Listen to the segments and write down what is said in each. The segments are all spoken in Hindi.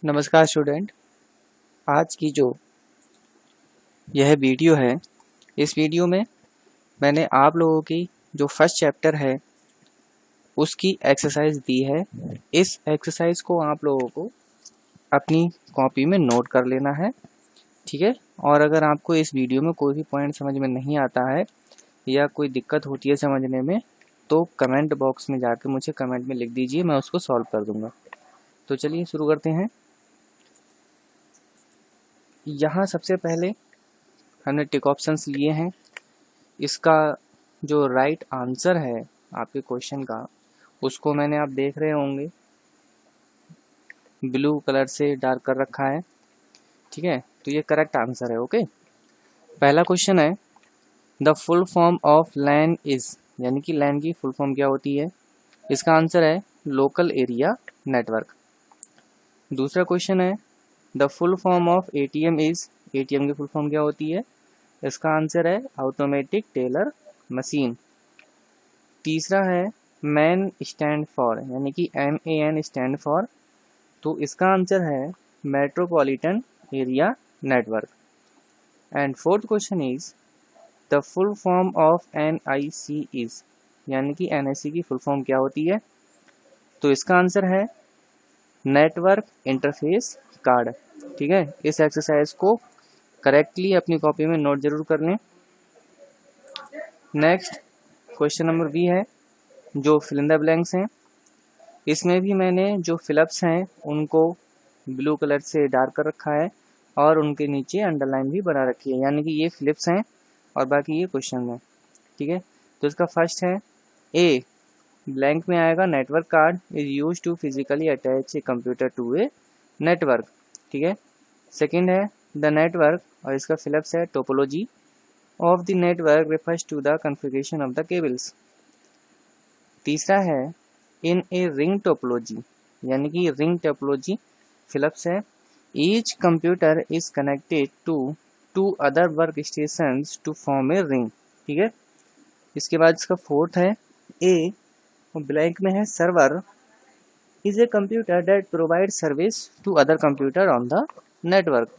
नमस्कार स्टूडेंट। आज की जो यह वीडियो है, इस वीडियो में मैंने आप लोगों की जो फर्स्ट चैप्टर है उसकी एक्सरसाइज दी है। इस एक्सरसाइज को आप लोगों को अपनी कॉपी में नोट कर लेना है, ठीक है। और अगर आपको इस वीडियो में कोई भी पॉइंट समझ में नहीं आता है या कोई दिक्कत होती है समझने में, तो कमेंट बॉक्स में जाकर मुझे कमेंट में लिख दीजिए, मैं उसको सॉल्व कर दूंगा। तो चलिए शुरू करते हैं। यहाँ सबसे पहले हमने टिक ऑप्शंस लिए हैं। इसका जो राइट आंसर है आपके क्वेश्चन का, उसको मैंने आप देख रहे होंगे ब्लू कलर से डार्क कर रखा है, ठीक है। तो ये करेक्ट आंसर है। ओके, पहला क्वेश्चन है the full form of LAN is, यानी कि लैन की फुल फॉर्म क्या होती है। इसका आंसर है लोकल एरिया नेटवर्क। दूसरा क्वेश्चन है the full form of ATM is, ATM की फुल फॉर्म क्या होती है। इसका आंसर है ऑटोमेटिक टेलर मशीन। तीसरा है मैन स्टैंड फॉर, यानी कि MAN स्टैंड फॉर, तो इसका आंसर है metropolitan area network. And fourth question is the full form of NIC is, यानी कि NIC की फुल फॉर्म क्या होती है। तो इसका आंसर है नेटवर्क इंटरफेस कार्ड, ठीक है। इस एक्सरसाइज को करेक्टली अपनी कॉपी में नोट जरूर कर लें। नेक्स्ट क्वेश्चन नंबर बी है जो फिल इन द ब्लैंक्स हैं। इसमें भी मैंने जो फिलअप्स हैं उनको ब्लू कलर से डार्क कर रखा है और उनके नीचे अंडरलाइन भी बना रखी है, यानी कि ये फिलिप्स हैं और बाकी ये क्वेश्चन है, ठीक है। तो इसका फर्स्ट है ए, ब्लैंक में आएगा network card is use to physically attach a computer to a network, ठीक है। सेकेंड है द नेटवर्क और इसका फिलअप्स है topology of the network refers to the configuration of the cables. तीसरा है इन ए रिंग टोपोलॉजी, यानी कि रिंग टोपोलॉजी फिलअप्स है each computer is connected to two other work station to form a ring, ठीक है। इसके बाद इसका फोर्थ है ए, ब्लैंक में है server is a computer that provide service to other computer on the network.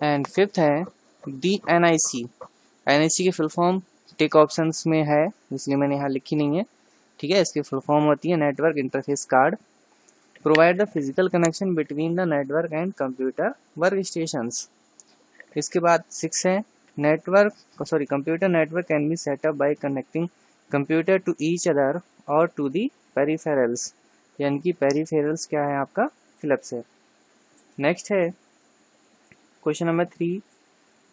And fifth है दी NIC की फुल फॉर्म टिक ऑप्शंस में है, इसलिए मैंने यहाँ लिखी नहीं है, ठीक है। इसकी फुल फॉर्म होती है network interface card, provide the physical connection between the network and computer work stations. इसके बाद 6 है computer network can be setup by connecting computer to each other और टू दी पेरिफेरल्स, यानी कि पेरिफेरल्स क्या है आपका फिलअप्स है। नेक्स्ट है question number 3,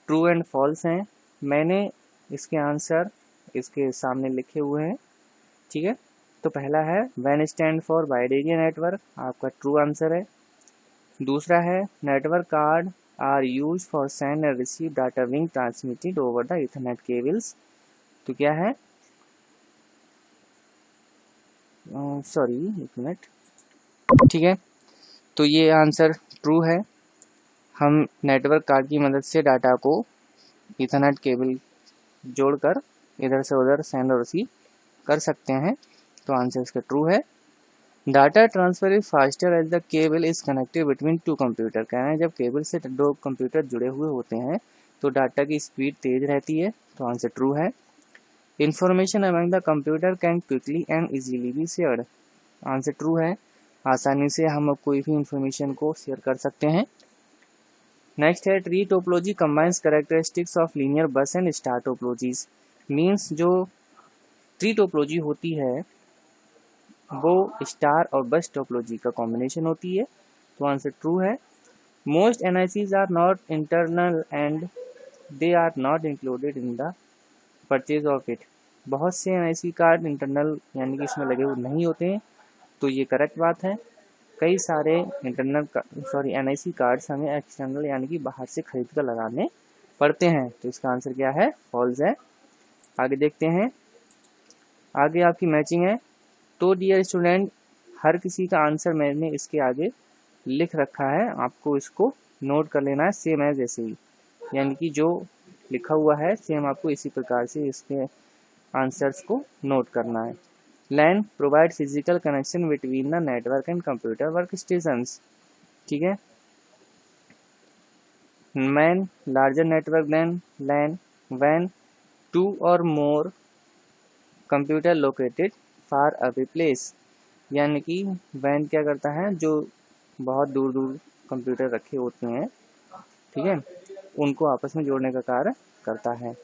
true and false हैं। मैंने इसके आंसर इसके सामने लिखे हुए हैं, ठीक है। तो पहला है वैन stand for wide area network, आपका ट्रू आंसर है। दूसरा है network card are use for send and receive data being transmitted over the Ethernet cables, तो क्या है, सॉरी एक मिनट, ठीक है। तो ये आंसर ट्रू है। हम नेटवर्क कार्ड की मदद से डाटा को इथरनेट केबल जोड़कर इधर से उधर सेंड और रिसीव कर सकते हैं, तो आंसर इसका ट्रू है। Data transfer is faster as the cable is connected between two computer, कह रहे हैं जब केबल से दो कंप्यूटर जुड़े हुए होते हैं तो डाटा की स्पीड तेज रहती है, तो आंसर ट्रू है। Information among the computer can quickly and easily be shared, answer true है। आसानी से हम कोई भी इंफॉर्मेशन को शेयर कर सकते हैं। नेक्स्ट है tree topology combines characteristics of linear बस एंड स्टार टोपोलॉजीज, मीन्स जो ट्री टोपोलॉजी होती है वो स्टार और बस टोपोलॉजी का कॉम्बिनेशन होती है, तो आंसर ट्रू है। Most NICs are not internal and they are not included in the purchase of it, बहुत से NIC कार्ड इंटरनल यानी कि इसमें लगे हुए नहीं होते हैं, तो ये करेक्ट बात है। कई सारे NIC कार्ड्स हमें एक्सटर्नल यानी कि बाहर से खरीद कर लगाने पड़ते हैं, तो इसका आंसर क्या है, फॉल्स है। आगे देखते हैं, आगे आपकी मैचिंग है। तो डियर स्टूडेंट, हर किसी का आंसर मैंने इसके आगे लिख रखा है, आपको इसको नोट कर लेना है सेम एज ऐसे ही, यानी कि जो लिखा हुआ है सेम आपको इसी प्रकार से इसके आंसर्स को नोट करना है। LAN provide physical connection between the network and computer work stations, ठीक है। MAN larger network than LAN when two or more computer located far away place, यानी कि वैन क्या करता है, जो बहुत दूर दूर कंप्यूटर रखे होते हैं, ठीक है, उनको आपस में जोड़ने का कार्य करता है।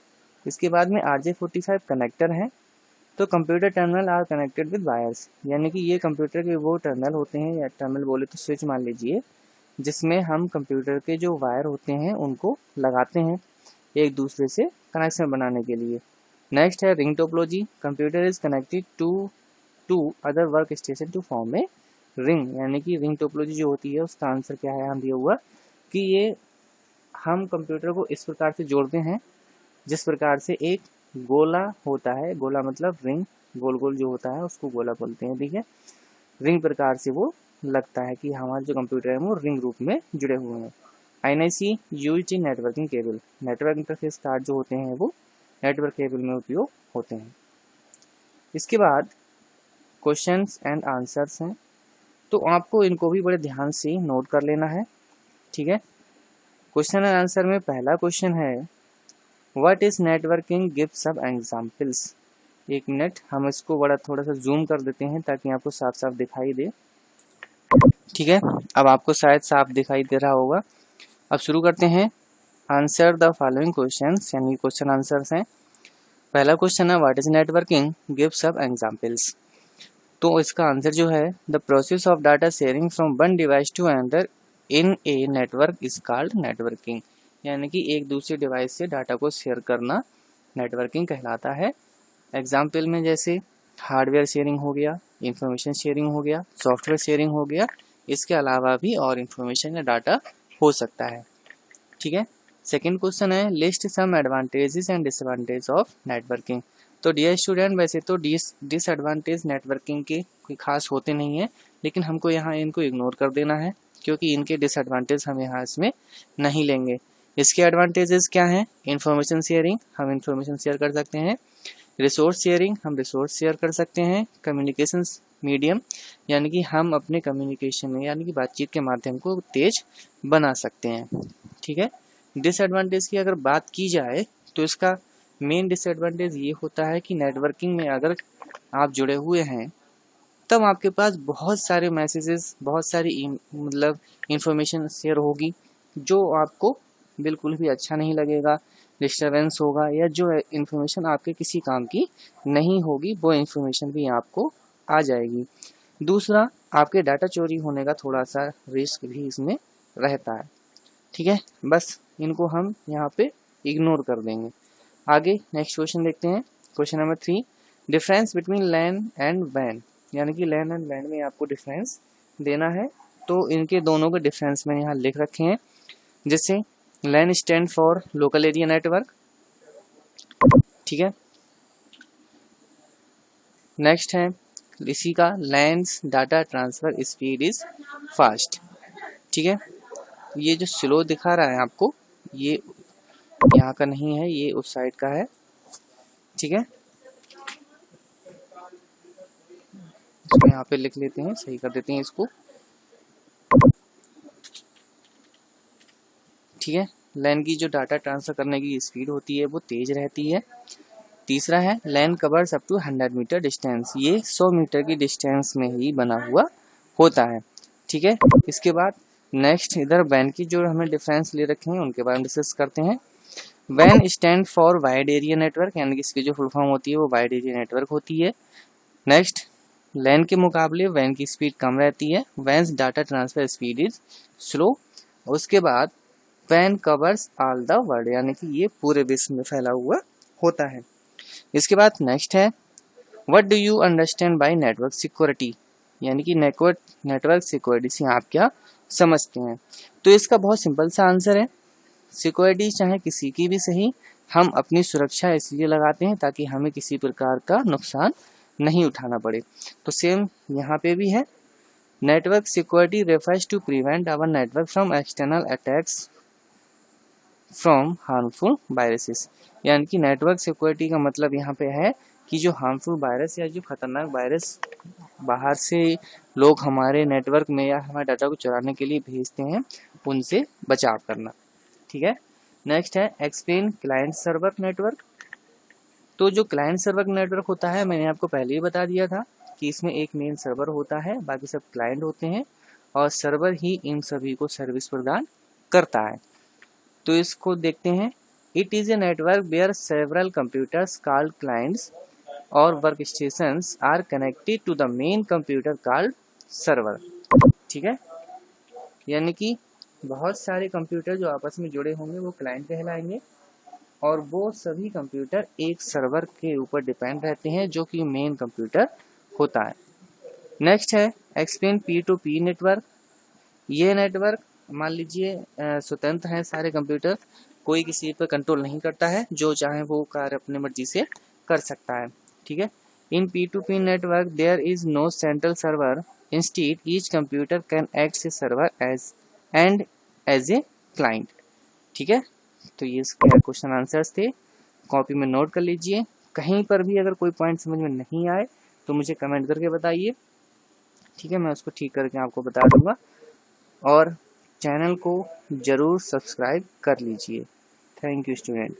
इसके बाद में RJ45 कनेक्टर है। तो computer terminal are connected with wires, यानी कि ये कंप्यूटर के वो टर्मिनल होते हैं, या टर्मिनल बोले तो स्विच मान लीजिए, जिसमें हम कंप्यूटर के जो वायर होते हैं उनको लगाते हैं एक दूसरे से कनेक्शन बनाने के लिए। नेक्स्ट है ring topology. Computer is connected to other work station to form a ring, यानी कि रिंग टोपोलॉजी जो होती है उसका आंसर क्या है यहाँ दिया हुआ कि ये हम कंप्यूटर को इस प्रकार से जोड़ते हैं जिस प्रकार से एक गोला होता है, गोला मतलब रिंग, गोल गोल जो होता है उसको गोला बोलते हैं, ठीक है। रिंग प्रकार से वो लगता है कि हमारा जो कंप्यूटर है वो रिंग रूप में जुड़े हुए हैं। INC used in networking cable. Network interface card जो होते हैं वो नेटवर्क केबल में उपयोग होते हैं। इसके बाद क्वेश्चंस एंड आंसर्स हैं, तो आपको इनको भी बड़े ध्यान से नोट कर लेना है, ठीक है। क्वेश्चन एंड आंसर में पहला क्वेश्चन है what is networking, give some examples. एक मिनट, हम इसको बड़ा थोड़ा सा जूम कर देते हैं ताकि आपको साफ साफ दिखाई दे, ठीक है। अब आपको शायद साफ दिखाई दे रहा होगा। अब शुरू करते हैं। आंसर द फॉलोइंग क्वेश्चंस, यानी क्वेश्चन आंसर्स हैं। पहला क्वेश्चन है what is networking, give some examples. तो इसका आंसर जो है the process of data sharing from one device to another in a network is called networking, यानी कि एक दूसरे डिवाइस से डाटा को शेयर करना नेटवर्किंग कहलाता है। एग्जाम्पल में जैसे हार्डवेयर शेयरिंग हो गया, इंफॉर्मेशन शेयरिंग हो गया, सॉफ्टवेयर शेयरिंग हो गया, इसके अलावा भी और इंफॉर्मेशन या डाटा हो सकता है, ठीक है। सेकेंड क्वेश्चन है list some advantages and disadvantage of networking. तो डियर स्टूडेंट, वैसे तो डिसएडवांटेज नेटवर्किंग के कोई खास होते नहीं है, लेकिन हमको यहाँ इनको इग्नोर कर देना है क्योंकि इनके डिसएडवांटेज हम यहाँ इसमें नहीं लेंगे। इसके एडवांटेजेस क्या हैं? इंफॉर्मेशन शेयरिंग, हम इंफॉर्मेशन शेयर कर सकते हैं। रिसोर्स शेयरिंग, हम रिसोर्स शेयर कर सकते हैं। कम्युनिकेशन मीडियम, यानी कि हम अपने कम्युनिकेशन में यानी कि बातचीत के माध्यम को तेज बना सकते हैं, ठीक है। डिसएडवांटेज की अगर बात की जाए तो इसका मेन डिसएडवांटेज ये होता है कि नेटवर्किंग में अगर आप जुड़े हुए हैं तब आपके पास बहुत सारे मैसेजेस, बहुत सारी मतलब इंफॉर्मेशन शेयर होगी जो आपको बिल्कुल भी अच्छा नहीं लगेगा, डिस्टरबेंस होगा, या जो इंफॉर्मेशन आपके किसी काम की नहीं होगी वो इंफॉर्मेशन भी आपको आ जाएगी। दूसरा, आपके डाटा चोरी होने का थोड़ा सा रिस्क भी इसमें रहता है, ठीक है। बस इनको हम यहाँ पे इग्नोर कर देंगे। आगे नेक्स्ट क्वेश्चन देखते हैं। Question number 3, difference between LAN and वैन, यानी कि लैन एंड वैन में आपको डिफरेंस देना है। तो इनके दोनों के डिफरेंस में यहाँ लिख रखे हैं। जैसे LAN stand for local area network, ठीक है। नेक्स्ट है इसी का LAN's data transfer speed is fast, ठीक है। ये जो स्लो दिखा रहा है आपको, ये यहाँ का नहीं है, ये उस साइड का है, ठीक है। इसको यहाँ पे लिख लेते हैं, सही कर देते हैं इसको, ठीक है। लैन की जो डाटा ट्रांसफर करने की स्पीड होती है वो तेज रहती है। तीसरा है LAN covers up to 100 metre distance, ये 100 मीटर की डिस्टेंस में ही बना हुआ होता है, ठीक है। इसके बाद नेक्स्ट इधर वैन की जो हमें डिफरेंस ले रखे हैं उनके बारे में डिस्कस करते हैं। वैन stand for wide area network, यानी कि इसकी जो फुल फॉर्म होती है वो वाइड एरिया नेटवर्क होती है। नेक्स्ट, लैन के मुकाबले वैन की स्पीड कम रहती है, WAN's data transfer speed is slow. उसके बाद वैन कवर्स ऑल द वर्ल्ड, यानी कि ये पूरे विश्व में फैला हुआ होता है। इसके बाद नेक्स्ट है what do you understand by network security, यानी कि नेटवर्क सिक्योरिटी से आप क्या समझते हैं। तो इसका बहुत सिंपल सा आंसर है, सिक्योरिटी चाहे किसी की भी सही, हम अपनी सुरक्षा इसलिए लगाते हैं ताकि हमें किसी प्रकार का नुकसान नहीं उठाना पड़े। तो सेम यहाँ पे भी है, network security refers to prevent our network from external attacks from harmful viruses, यानी कि नेटवर्क सिक्योरिटी का मतलब यहाँ पे है कि जो हार्मफुल वायरस या जो खतरनाक वायरस बाहर से लोग हमारे नेटवर्क में या हमारे डाटा को चुराने के लिए भेजते हैं, उनसे बचाव करना। ठीक है, नेक्स्ट है एक्सप्लेन क्लाइंट सर्वर नेटवर्क। तो जो क्लाइंट सर्वर नेटवर्क होता है, मैंने आपको पहले ही बता दिया था कि इसमें एक मेन सर्वर होता है, बाकी सब क्लाइंट होते हैं और सर्वर ही इन सभी को सर्विस प्रदान करता है। तो इसको देखते हैं। It is a network where several computers called clients or work stations are connected to the main computer called server. ठीक है, यानी कि बहुत सारे कंप्यूटर जो आपस में जुड़े होंगे वो क्लाइंट कहलाएंगे और वो सभी कंप्यूटर एक सर्वर के ऊपर डिपेंड रहते हैं जो कि मेन कंप्यूटर होता है। नेक्स्ट है एक्सप्लेन P2P नेटवर्क। ये नेटवर्क मान लीजिए स्वतंत्र हैं सारे कंप्यूटर, कोई किसी पर कंट्रोल नहीं करता है, जो चाहे वो कार्य अपनी मर्जी से कर सकता है। ठीक है, in P2P network there is no central server, instead each computer can act a server as a client. ठीक है, तो ये क्वेश्चन आंसर्स थे, कॉपी में नोट कर लीजिए। कहीं पर भी अगर कोई पॉइंट समझ में नहीं आए तो मुझे कमेंट करके बताइए। ठीक है, मैं उसको ठीक करके आपको बता दूंगा और चैनल को जरूर सब्सक्राइब कर लीजिए। Thank you student.